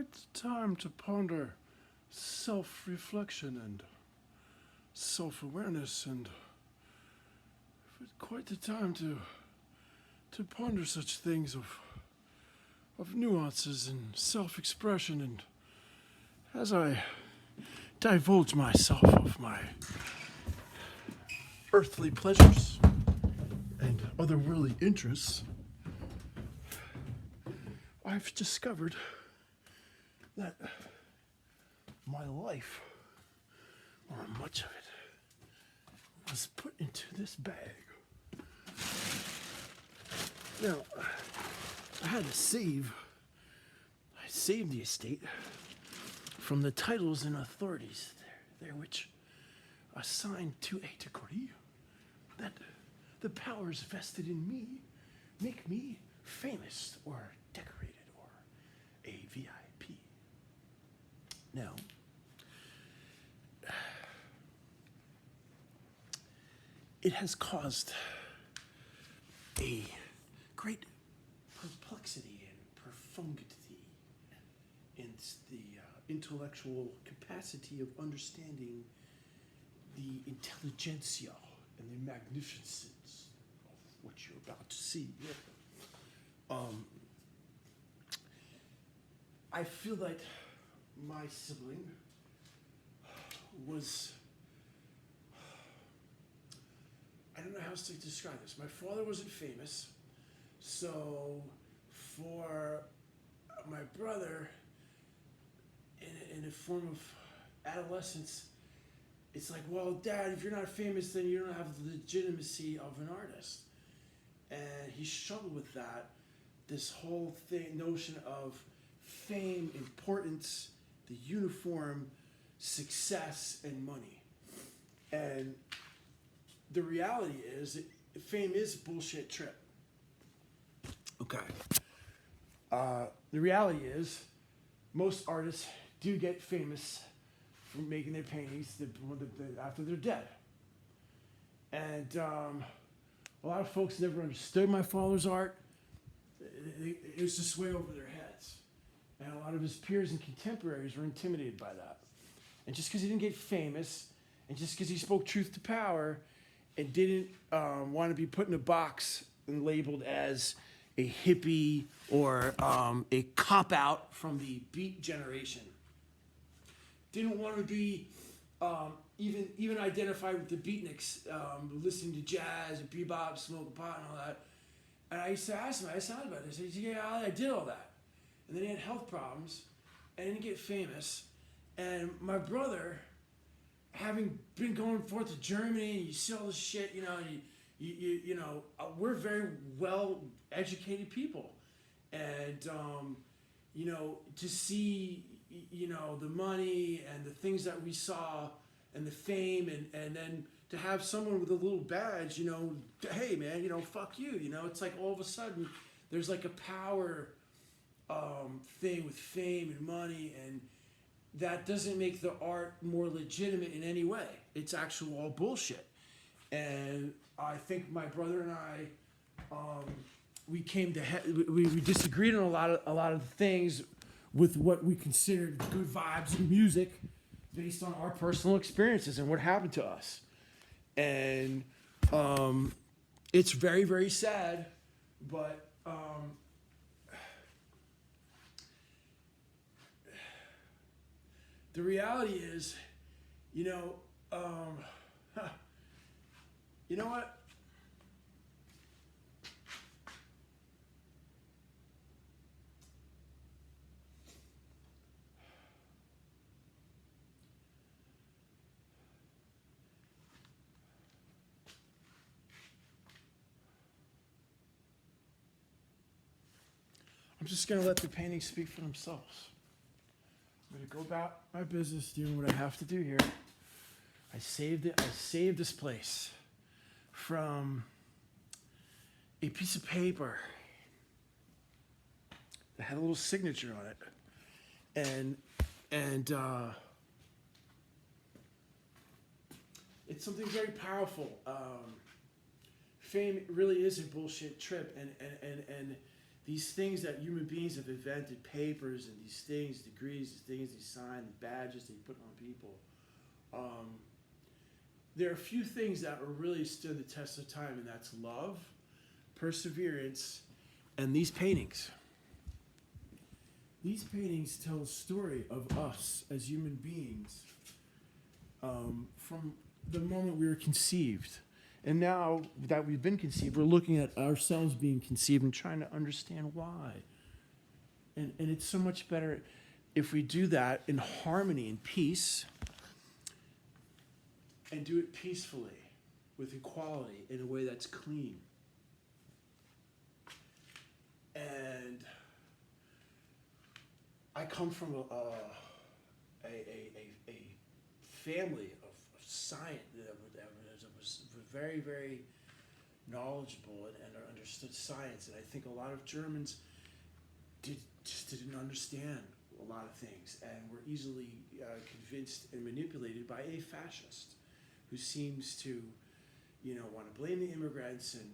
quite the time to ponder self-reflection and self-awareness, and quite the time to ponder such things of nuances and self-expression. And as I divulge myself of my earthly pleasures and otherworldly interests, I've discovered that my life, or much of it, was put into this bag. Now, I had to I saved the estate from the titles and authorities there which assign to a degree that the powers vested in me make me famous or decorated or a VIP. Now, it has caused a great perplexity and profundity in the intellectual capacity of understanding the intelligentsia and the magnificence of what you're about to see. I feel like my sibling was, I don't know how else to describe this. My father wasn't famous, so for my brother, in a form of adolescence, it's like, well, Dad, if you're not famous, then you don't have the legitimacy of an artist. And he struggled with that, this whole notion of fame, importance, the uniform, success, and money. And the reality is that fame is a bullshit trip. Okay. The reality is most artists do get famous from making their paintings after they're dead. And a lot of folks never understood my father's art. It was just way over their heads. And a lot of his peers and contemporaries were intimidated by that. And just because he didn't get famous, and just because he spoke truth to power, and didn't want to be put in a box and labeled as a hippie or a cop-out from the beat generation. Didn't want to be even identified with the beatniks, listening to jazz and bebop, smoking pot and all that. And I used to ask him, I asked him about this. He said, yeah, I did all that. And then he had health problems, and didn't get famous. And my brother, having been going forth to Germany, and you see all this shit, we're very well educated people, and to see the money and the things that we saw and the fame, and then to have someone with a little badge, hey man, fuck you, it's like all of a sudden there's like a power thing with fame and money, and that doesn't make the art more legitimate in any way. It's actual all bullshit. And I think my brother and I, we came to we disagreed on a lot of things with what we considered good vibes in music, based on our personal experiences and what happened to us. And it's very, very sad, but the reality is, you know what? I'm just going to let the paintings speak for themselves. I'm going to go about my business doing what I have to do here. I saved it. I saved this place from a piece of paper that had a little signature on it. And it's something very powerful. Fame really is a bullshit trip, and these things that human beings have invented, papers and these things, degrees, these things they sign, the badges they put on people. There are a few things that are really stood the test of time, and that's love, perseverance, and these paintings. These paintings tell a story of us as human beings from the moment we were conceived. And now that we've been conceived, we're looking at ourselves being conceived and trying to understand why. And it's so much better if we do that in harmony and peace, and do it peacefully, with equality, in a way that's clean. And I come from a family of science that was very, very knowledgeable and understood science. And I think a lot of Germans just didn't understand a lot of things and were easily convinced and manipulated by a fascist who seems to, want to blame the immigrants and,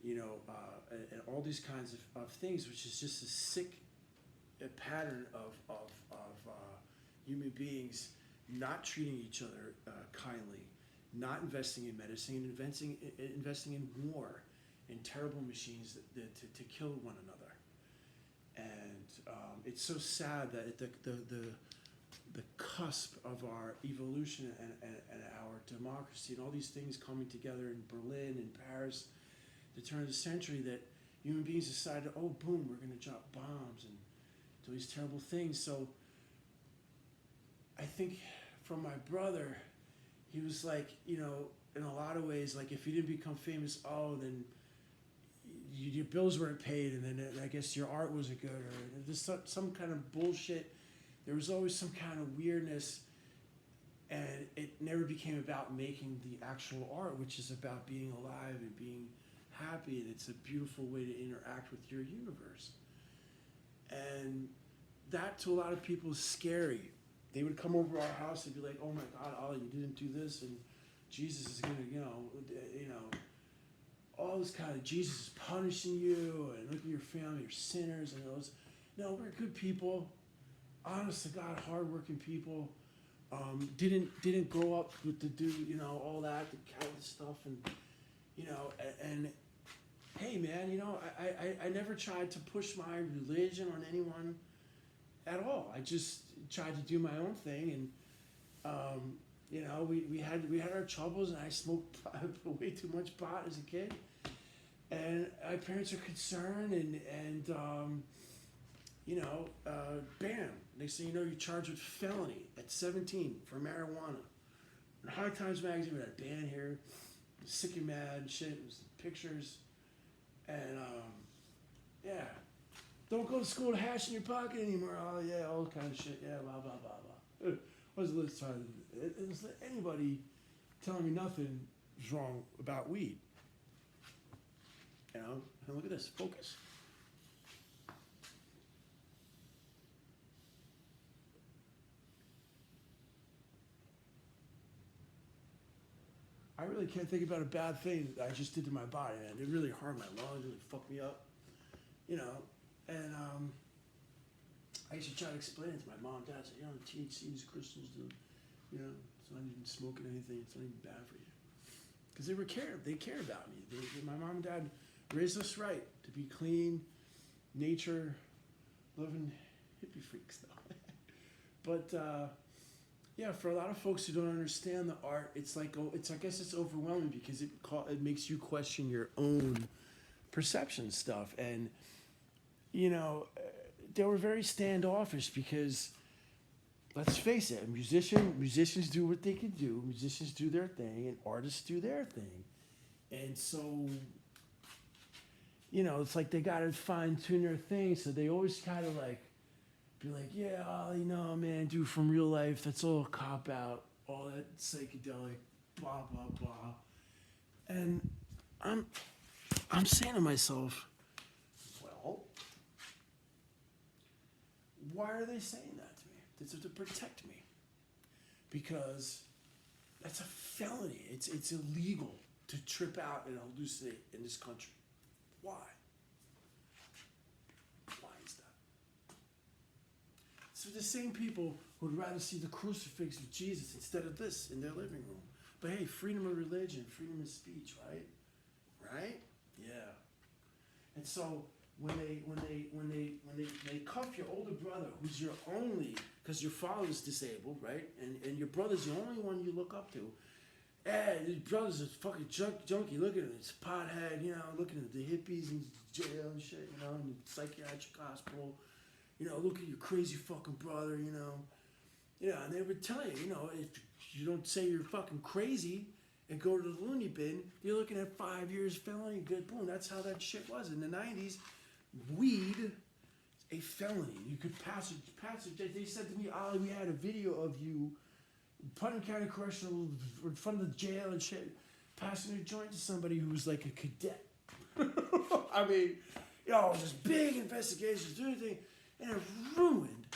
and all these kinds of things, which is just a sick pattern of human beings not treating each other kindly, not investing in medicine, investing in war, in terrible machines to kill one another. And it's so sad that at the cusp of our evolution and our democracy and all these things coming together in Berlin and Paris, the turn of the century, that human beings decided, oh, boom, we're going to drop bombs and do these terrible things. So I think from my brother, he was like, in a lot of ways, like if you didn't become famous, then your bills weren't paid, and then I guess your art wasn't good, or just some kind of bullshit. There was always some kind of weirdness, and it never became about making the actual art, which is about being alive and being happy, and it's a beautiful way to interact with your universe. And that to a lot of people is scary. They would come over our house and be like, oh my God, Ollie, you didn't do this, and Jesus is going to, all this kind of, Jesus is punishing you, and look at your family, you're sinners, and those. No, we're good people, honest to God, hardworking people. Didn't grow up with to do, all that, the Catholic stuff, and, and hey man, I never tried to push my religion on anyone at all. I just tried to do my own thing, and we had our troubles, and I smoked way too much pot as a kid, and my parents are concerned, and bam, next thing you know, you're charged with felony at 17 for marijuana. And High Times magazine, we had a band here, Sick and Mad and shit, it was pictures, and don't go to school with hash in your pocket anymore. Oh yeah, all kind of shit. Yeah, blah blah blah blah. What was the list time? It was anybody telling me nothing was wrong about weed. And look at this. Focus. I really can't think about a bad thing that I just did to my body, man. It really harmed my lungs, it really fucked me up. And I used to try to explain it to my mom and dad. I said, THC is crystals, it's not even smoking anything, it's not even bad for you. Because they cared about me. My mom and dad raised us right to be clean, nature, loving hippie freaks, though. But, for a lot of folks who don't understand the art, it's like, I guess it's overwhelming because it makes you question your own perception stuff. And, they were very standoffish because, let's face it, musicians do what they can do, musicians do their thing, and artists do their thing. And so, it's like they got to fine-tune their thing, so they always kind of like, be like, yeah, man, dude, from real life, that's all a cop-out, all that psychedelic, blah, blah, blah. And I'm saying to myself, well, why are they saying that to me? It's to protect me. Because that's a felony. It's illegal to trip out and hallucinate in this country. Why? So the same people would rather see the crucifix of Jesus instead of this in their living room. But hey, freedom of religion, freedom of speech, right? Right? Yeah. And so when they cuff your older brother, who's your only, because your father's disabled, right? And your brother's the only one you look up to. And his brother's a fucking junkie. Look at him, he's a pothead, you know, looking at the hippies in jail and shit, you know, in the psychiatric hospital. You know, look at your crazy fucking brother, you know. Yeah, and they would tell you, you know, if you don't say you're fucking crazy and go to the loony bin, you're looking at 5 years felony, good, boom. That's how that shit was. In the 90s, weed, a felony. You could pass it. They said to me, "Ollie, we had a video of you, Putnam County Correctional, in front of the jail and shit, passing a joint to somebody who was like a cadet." I mean, you know, this big investigations, everything, and it ruined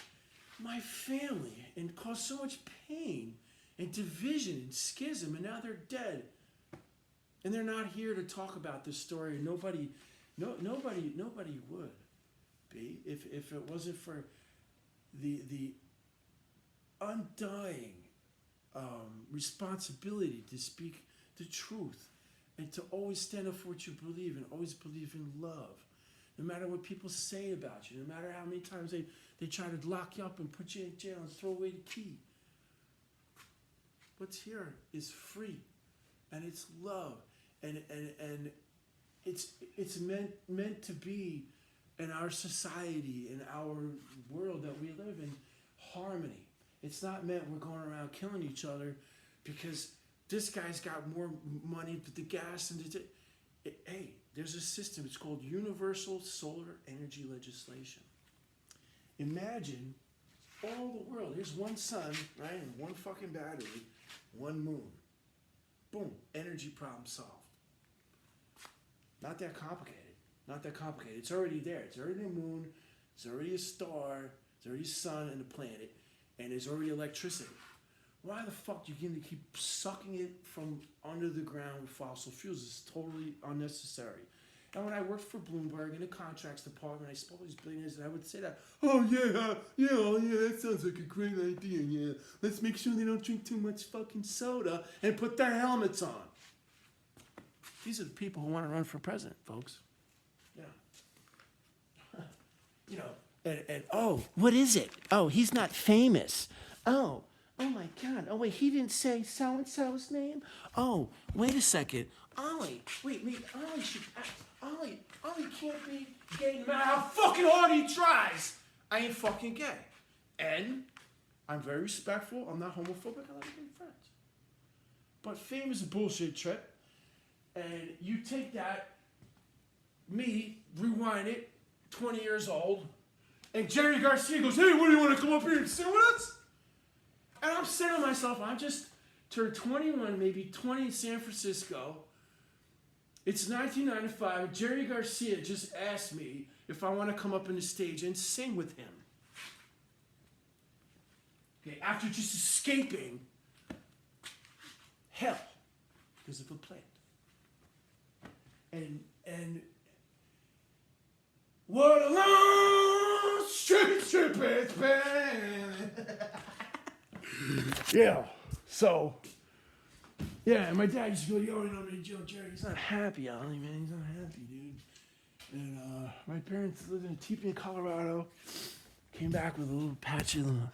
my family and caused so much pain and division and schism, and now they're dead. And they're not here to talk about this story. And nobody would be if it wasn't for the undying responsibility to speak the truth and to always stand up for what you believe and always believe in love. No matter what people say about you, no matter how many times they try to lock you up and put you in jail and throw away the key. What's here is free, and it's love, and it's meant to be in our society, in our world that we live in, harmony. It's not meant we're going around killing each other because this guy's got more money, but the gas and hey, there's a system. It's called Universal Solar Energy Legislation. Imagine all the world. Here's one sun, right, and one fucking battery, one moon. Boom, energy problem solved. Not that complicated. Not that complicated. It's already there. It's already a moon. It's already a star. It's already a sun and a planet. And there's already electricity. Why the fuck do you going to keep sucking it from under the ground with fossil fuels? It's totally unnecessary. And when I worked for Bloomberg in the contracts department, I spoke to these billionaires, and I would say that, "Oh yeah, that sounds like a great idea, yeah. Let's make sure they don't drink too much fucking soda and put their helmets on." These are the people who want to run for president, folks. Yeah. You know, and oh, what is it? Oh, he's not famous. Oh my God. Oh, wait, he didn't say so-and-so's name? Oh, wait a second. Ollie, wait, Ollie should... Ollie can't be gay no matter how fucking hard he tries. I ain't fucking gay. And I'm very respectful. I'm not homophobic. I like being friends. But fame is a bullshit trip. And you take that, me, rewind it, 20 years old, and Jerry Garcia goes, "Hey, what do you want to come up here and sing with us?" And I'm saying to myself, I'm just turned 21, maybe 20 in San Francisco. It's 1995. Jerry Garcia just asked me if I want to come up on the stage and sing with him. Okay, after just escaping hell because of a plant. And what a long trip it's been. Yeah, so, yeah, and my dad used to go, "Yo, you know, Jerry, he's not happy, Ollie, man, he's not happy, dude." And my parents lived in a teepee in Colorado, came back with a little patch of my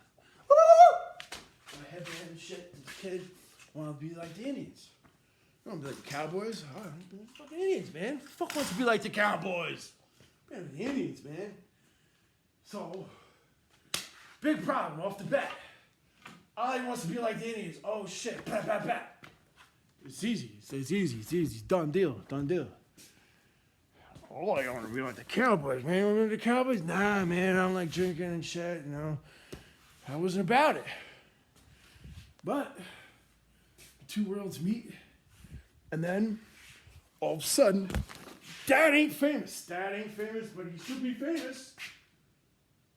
headband and shit as a kid, wanted to be like the Indians. I don't want to be like the Cowboys. I want to be like the fucking Indians, man. Who the fuck wants to be like the Cowboys? Be like the Indians, man. So, big problem off the bat. Ollie wants to be like the Indians. Oh shit, pat, pat, pat. It's easy. It's easy. Done deal. Oh, I want to be like the Cowboys, man. You want to be like the Cowboys? Nah, man, I don't like drinking and shit, you know. I wasn't about it. But, the two worlds meet, and then, all of a sudden, Dad ain't famous, but he should be famous.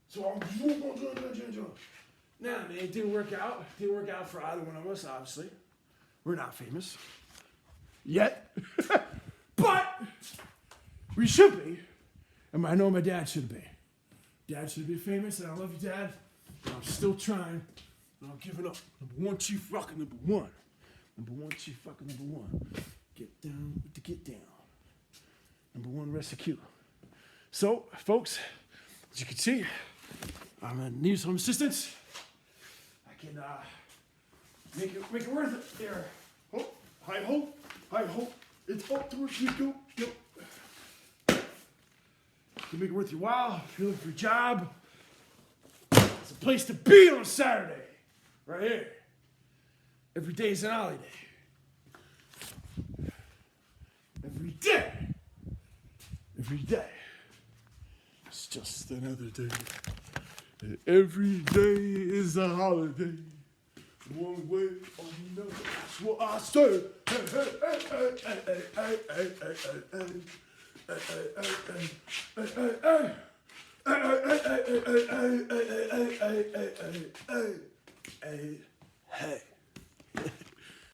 So I'm... Nah, man, it didn't work out. It didn't work out for either one of us, obviously. We're not famous. Yet. But we should be. And I know my dad should be. Dad should be famous, and I love you, Dad. I'm still trying. I'm not giving up. Number one chief fucking number one. Number one chief fucking number one. Get down with the get down. Number one rescue. So, folks, as you can see, I'm gonna need some assistance. I can make it worth it there. Hope, I hope it's up towards you. Go. Can make it worth your while. If you're looking for a job, it's a place to be on a Saturday. Right here. Every day is an holiday. Every day. Every day. It's just another day. And every day is a holiday. One way or another. That's what I say. Hey, hey, hey, hey, hey, hey, hey, hey, hey, hey. Hey, hey, hey, hey, hey, hey, hey, hey, hey, hey, hey, hey, hey.